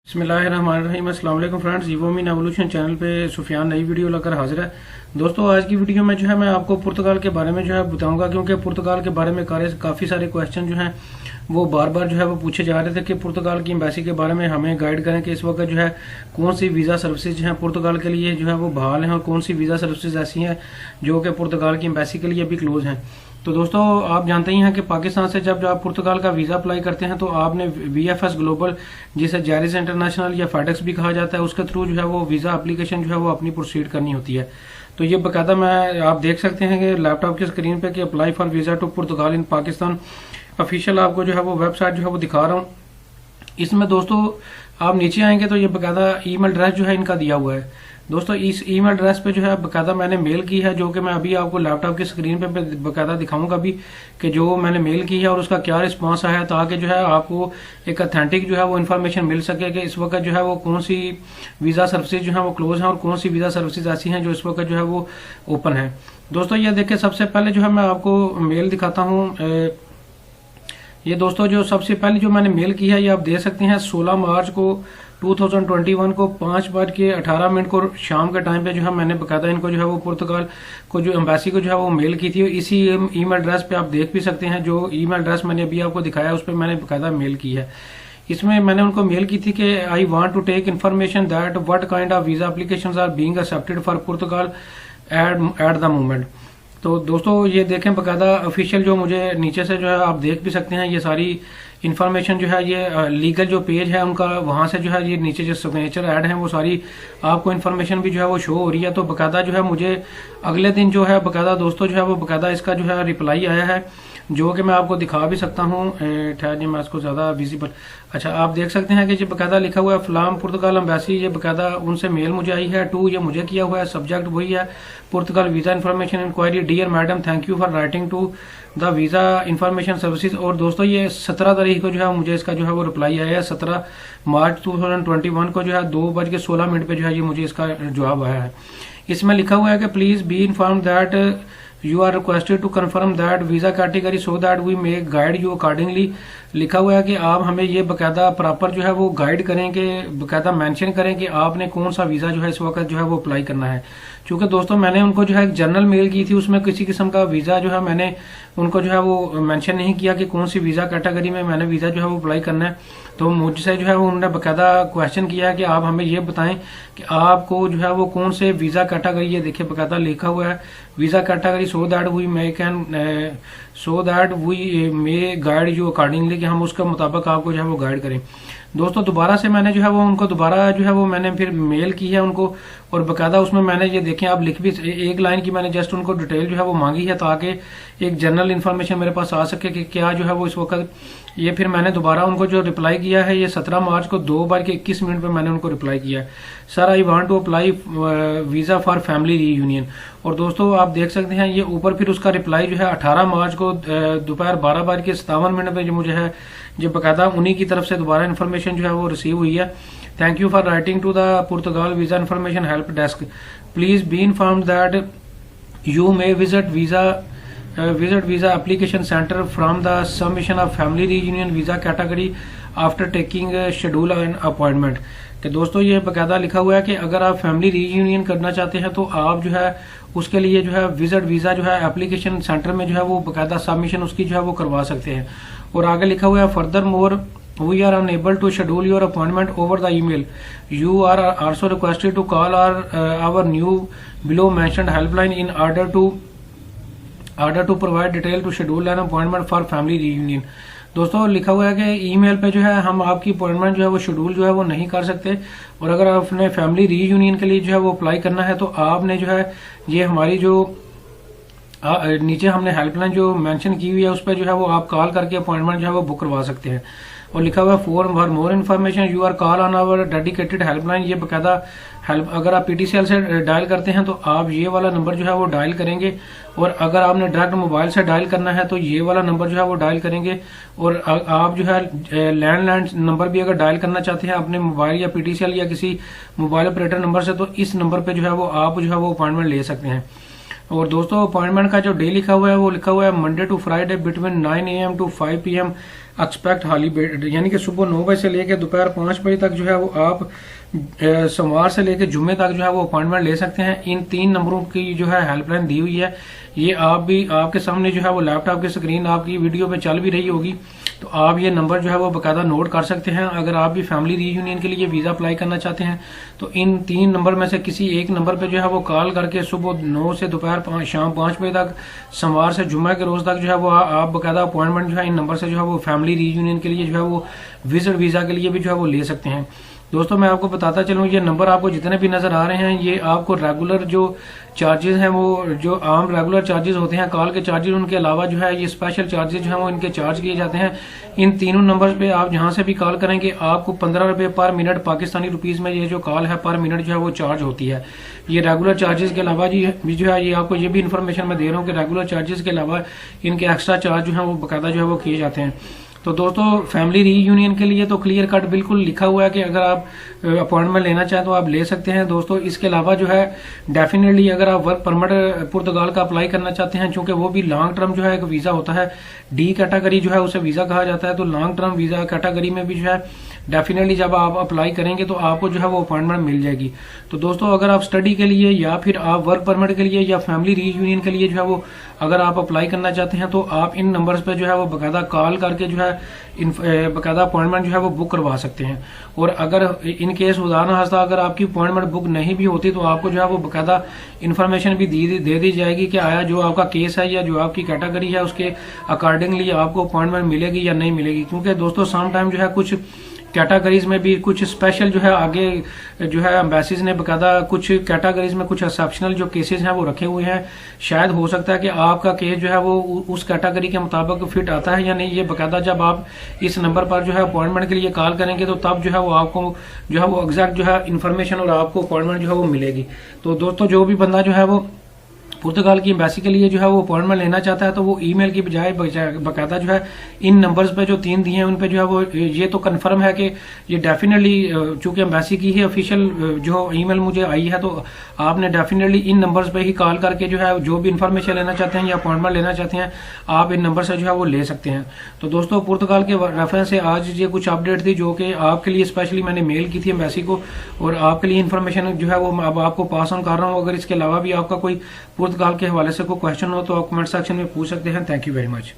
बिस्मिल्लाहिर्रहमानिर्रहीम। अस्सलाम वालेकुम फ्रेंड्स, ईवोमिन एवोल्यूशन चैनल पे सुफियान नई वीडियो लेकर हाजिर है। दोस्तों, आज की वीडियो में जो है मैं आपको पुर्तगाल के बारे में जो है बताऊंगा, क्योंकि पुर्तगाल के बारे में काफ़ी सारे क्वेश्चन जो हैं वो बार बार जो है वो पूछे जा रहे थे कि पुर्तगाल की एम्बेसी के बारे में हमें गाइड करें कि इस वक्त जो है कौन सी वीज़ा सर्विसेज हैं पुर्तगाल के लिए जो है वो बहाल हैं और कौन सी वीज़ा सर्विसेज ऐसी हैं जो कि पुर्तगाल की एम्बेसी के लिए अभी क्लोज हैं। तो दोस्तों, आप जानते ही हैं कि पाकिस्तान से जब आप पुर्तगाल का वीज़ा अप्लाई करते हैं तो आपने VFS ग्लोबल, जिसे जारिस इंटरनेशनल या फेडेक्स भी कहा जाता है, उसके थ्रू जो है वो वीज़ा एप्लीकेशन जो है वो अपनी प्रोसीड करनी होती है। तो ये बाकायदा आप देख सकते हैं कि लैपटॉप की स्क्रीन पे कि apply for visa to Portugal in Pakistan official आपको जो है वो वेबसाइट जो है वो दिखा रहा हूँ। इसमें दोस्तों आप नीचे आएंगे तो ये बाकायदा ईमेल एड्रेस जो है इनका दिया हुआ है। दोस्तों, इस ईमेल एड्रेस पे जो है बाकायदा मैंने मेल की है, जो कि मैं अभी आपको लैपटॉप की स्क्रीन पे बाकायदा दिखाऊंगा भी कि जो मैंने मेल की है और उसका क्या रिस्पांस आया है, ताकि जो है आपको एक ऑथेंटिक जो है वो इन्फॉर्मेशन मिल सके कि इस वक्त जो है वो कौन सी वीज़ा सर्विसेज जो है वो क्लोज हैं और कौन सी वीज़ा सर्विसेज ऐसी हैं जो इस वक्त जो है वो ओपन है। दोस्तों, ये देखिए, सबसे पहले जो है मैं आपको मेल दिखाता हूँ। ये दोस्तों जो सबसे पहले जो मैंने मेल की है ये आप देख सकते हैं 16 मार्च को 2021 को 5:18 को शाम के टाइम पे जो है मैंने बकायदा इनको जो है वो पुर्तगाल को जो एम्बेसी को जो है वो मेल की थी। इसी ईमेल एड्रेस पे आप देख भी सकते हैं, जो ईमेल एड्रेस मैंने अभी आपको दिखाया उस पर मैंने बकायदा मेल की है। इसमें मैंने उनको मेल की थी कि I want to take information that what kind of visa applications are being accepted for Portugal at the moment. तो दोस्तों, ये देखें बकायदा ऑफिशियल जो मुझे नीचे से जो है आप देख भी सकते हैं, ये सारी इन्फॉर्मेशन जो है ये लीगल जो पेज है उनका, वहां से जो है ये नीचे जो सिग्नेचर ऐड है वो सारी आपको इन्फॉर्मेशन भी जो है वो शो हो रही है। तो बकायदा जो है मुझे अगले दिन जो है बकायदा दोस्तों जो है वो बकायदा इसका जो है रिप्लाई आया है, जो कि मैं आपको दिखा भी सकता हूँ। ठहर जी, मैं इसको ज्यादा विजिबल, अच्छा, आप देख सकते हैं कि ये बकायदा लिखा हुआ है फ्लाम पुर्तगाल एम्बेसी। ये बकायदा उनसे मेल मुझे आई है, टू ये मुझे किया हुआ है, सब्जेक्ट वही है Portugal visa information inquiry, dear madam thank you for writing to the visa information services. और दोस्तों, ये 17 तारीख को जो है मुझे इसका जो है वो रिप्लाई आया है। 17 मार्च 2021 को जो है 2:16 पे जो है ये मुझे इसका जवाब आया है। इसमें लिखा हुआ है कि please be inform that you are requested to confirm that visa category so that we may guide you accordingly. लिखा हुआ है कि आप हमें ये बकायदा प्रॉपर जो है वो गाइड करें, कि बकायदा मेंशन करें कि आपने कौन सा वीजा जो है इस वक्त जो है वो अप्लाई करना है। क्योंकि दोस्तों मैंने उनको जो है एक जनरल मेल की थी, उसमें किसी किस्म का वीजा जो है मैंने उनको जो है वो मेंशन नहीं किया कि कौन सी वीजा कैटेगरी में मैंने वीजा जो है वो अप्लाई करना है। तो मुझसे जो है वो उन्होंने बकायदा क्वेश्चन किया है कि आप हमें ये बताएं कि आपको जो है वो कौन से वीजा कैटेगरी, ये देखिए बकायदा लिखा हुआ है visa category so that we may guide you accordingly, कि हम उसके मुताबिक आपको जो है वो गाइड करें। दोस्तों, दोबारा से मैंने जो है वो उनको दोबारा जो है वो मैंने फिर मेल की है उनको, और बकायदा उसमें मैंने ये देखें आप लिख भी एक लाइन की मैंने जस्ट उनको डिटेल जो है वो मांगी है, ताकि एक जनरल इन्फॉर्मेशन मेरे पास आ सके कि क्या जो है वो इस वक्त। ये फिर मैंने दोबारा उनको जो रिप्लाई किया है, ये 17 मार्च को 2:21 पे मैंने उनको रिप्लाई किया है, sir I want to apply visa for family reunion. और दोस्तों आप देख सकते हैं ये ऊपर फिर उसका रिप्लाई जो है 18 मार्च को दोपहर 12:57 पे जो मुझे है जो बकायदा उन्हीं की तरफ से दोबारा इन्फॉर्मेशन जो है वो रिसीव हुई है। Thank you for writing to the Portugal visa information help desk, please be informed that you may visit visa application centre from the submission of family reunion visa category after taking schedule and appointment. कि दोस्तों ये बकायदा लिखा हुआ है कि अगर आप फैमिली रीयूनियन करना चाहते हैं तो आप जो है उसके लिए जो है विजिट वीजा जो है एप्लीकेशन सेंटर में जो है वो बकायदा सबमिशन उसकी जो है वो करवा सकते हैं। और आगे लिखा हुआ है furthermore we are unable to schedule your appointment over the email, you are also requested to call our new below mentioned helpline in order to provide detail to schedule an appointment for family reunion. दोस्तों लिखा हुआ है कि email पे जो है हम आपकी अपॉइंटमेंट जो है वो शेड्यूल जो है वो नहीं कर सकते, और अगर आपने फैमिली रीयूनियन के लिए जो है वो अप्लाई करना है तो आपने जो है ये हमारी जो नीचे हमने हेल्पलाइन जो मेंशन की हुई है उस पर जो है वो आप कॉल करके अपॉइंटमेंट जो है वो बुक करवा सकते हैं। और लिखा हुआ है for more information you are call on our dedicated helpline. ये बकायदा हेल्प अगर आप PTCL से डायल करते हैं तो आप ये वाला नंबर जो है वो डायल करेंगे, और अगर आपने डायरेक्ट मोबाइल से डायल करना है तो ये वाला नंबर जो है वो डायल करेंगे। और आप जो है लैंडलाइन नंबर भी अगर डायल करना चाहते हैं अपने मोबाइल या PTCL या किसी मोबाइल ऑपरेटर नंबर से, तो इस नंबर पे जो है वो आप जो है वो अपॉइंटमेंट ले सकते हैं। और दोस्तों अपॉइंटमेंट का जो डे लिखा हुआ है वो लिखा हुआ है Monday to Friday between 9 AM to 5 PM expect holiday, यानी कि सुबह 9 बजे से लेकर दोपहर 5 बजे तक जो है वो आप सोमवार से लेकर जुम्मे तक जो है वो अपॉइंटमेंट ले सकते हैं। इन 3 नंबरों की जो है हेल्पलाइन दी हुई है, ये आप भी आपके सामने जो है वो लैपटॉप की स्क्रीन आपकी वीडियो पे चल भी रही होगी, तो आप ये नंबर जो है वो बाकायदा नोट कर सकते हैं। अगर आप भी फैमिली रीयूनियन के लिए वीजा अप्लाई करना चाहते हैं तो इन 3 नंबर में से किसी एक नंबर पे जो है वो कॉल करके सुबह 9 से दोपहर शाम 5 बजे तक, सोमवार से जुम्मे के रोज तक जो है वो आप बाकायदा अपॉइंटमेंट जो है इन नंबर से जो है वो फैमिली रीयूनियन के लिए जो है वो विजिट वीजा के लिए भी जो है वो ले सकते हैं। दोस्तों मैं आपको बताता चलूं, ये नंबर आपको जितने भी नजर आ रहे हैं ये आपको रेगुलर जो चार्जेस हैं वो जो आम रेगुलर चार्जेस होते हैं कॉल के चार्जेस, उनके अलावा जो है ये स्पेशल चार्जेस जो है वो इनके चार्ज किए जाते हैं। इन तीनों नंबर पे आप जहां से भी कॉल करेंगे आपको 15 रुपए पर मिनट पाकिस्तानी रुपीज में ये जो कॉल है पर मिनट जो है वो चार्ज होती है। ये रेगुलर चार्जेस के अलावा जी जो है ये आपको ये भी इन्फॉर्मेशन मैं दे रहा हूँ कि रेगुलर चार्जेस के अलावा इनके एक्स्ट्रा चार्ज जो है वो बाकायदा जो है वो किए जाते हैं। तो दोस्तों फैमिली रीयूनियन के लिए तो क्लियर कट बिल्कुल लिखा हुआ है कि अगर आप अपॉइंटमेंट लेना चाहें तो आप ले सकते हैं दोस्तों। इसके अलावा जो है डेफिनेटली अगर आप वर्क परमिट पुर्तगाल का अप्लाई करना चाहते हैं, चूंकि वो भी लॉन्ग टर्म जो है एक वीजा होता है, डी कैटेगरी जो है उसे वीजा कहा जाता है, तो लॉन्ग टर्म वीजा कैटेगरी में भी जो है डेफिनेटली जब आप अप्लाई करेंगे तो आपको जो है वो अपॉइंटमेंट मिल जाएगी। तो दोस्तों अगर आप स्टडी के लिए या फिर आप वर्क परमिट के लिए या फैमिली रीयूनियन के लिए जो है वो अगर आप अप्लाई करना चाहते हैं तो आप इन नंबर्स पे जो है वो बाकायदा कॉल करके जो है बाकायदा अपॉइंटमेंट जो है वो बुक करवा सकते हैं। और अगर इन केस उदाहरण हस्ता अगर आपकी अपॉइंटमेंट बुक नहीं भी होती तो आपको जो है वो बाकायदा इन्फॉर्मेशन भी दे दी जाएगी कि आया जो आपका केस है या जो आपकी कैटेगरी है उसके अकॉर्डिंगली आपको अपॉइंटमेंट मिलेगी या नहीं मिलेगी। क्योंकि दोस्तों सम टाइम जो है कुछ कैटेगरीज में भी कुछ स्पेशल जो है आगे जो है एम्बेसीज ने बकायदा कुछ कैटेगरीज में कुछ एक्सेप्शनल जो केसेस हैं वो रखे हुए हैं। शायद हो सकता है कि आपका केस जो है वो उस कैटेगरी के मुताबिक फिट आता है या नहीं, ये बकायदा जब आप इस नंबर पर जो है अपॉइंटमेंट के लिए कॉल करेंगे तो तब जो है वो आपको जो है वो एग्जैक्ट जो है इन्फॉर्मेशन और आपको अपॉइंटमेंट जो है वो मिलेगी। तो दोस्तों जो भी बंदा जो है वो पुर्तगाल की एम्बेसी के लिए जो है वो अपॉइंटमेंट लेना चाहता है तो वो ईमेल की बजाय बाकायदा जो है इन नंबर्स पे जो 3 दिए हैं उन पे जो है वो ये तो कंफर्म है कि ये डेफिनेटली चूंकि एम्बेसी की ही ऑफिशियल जो ईमेल मुझे आई है तो आपने डेफिनेटली इन नंबर्स पे ही कॉल करके जो है जो भी इन्फॉर्मेशन लेना चाहते हैं या अपॉइंटमेंट लेना चाहते हैं आप इन नंबर से जो है वो ले सकते हैं। तो दोस्तों पुर्तगाल के रेफरेंस से आज ये कुछ अपडेट थी जो कि आपके लिए स्पेशली मैंने मेल की थी एम्बेसी को और आपके लिए इन्फॉर्मेशन जो है वो अब आपको पास ऑन कर रहा हूँ। अगर इसके अलावा भी आपका कोई पुर्तगाल के हवाले से कोई क्वेश्चन हो तो आप कमेंट सेक्शन में पूछ सकते हैं। Thank you very much.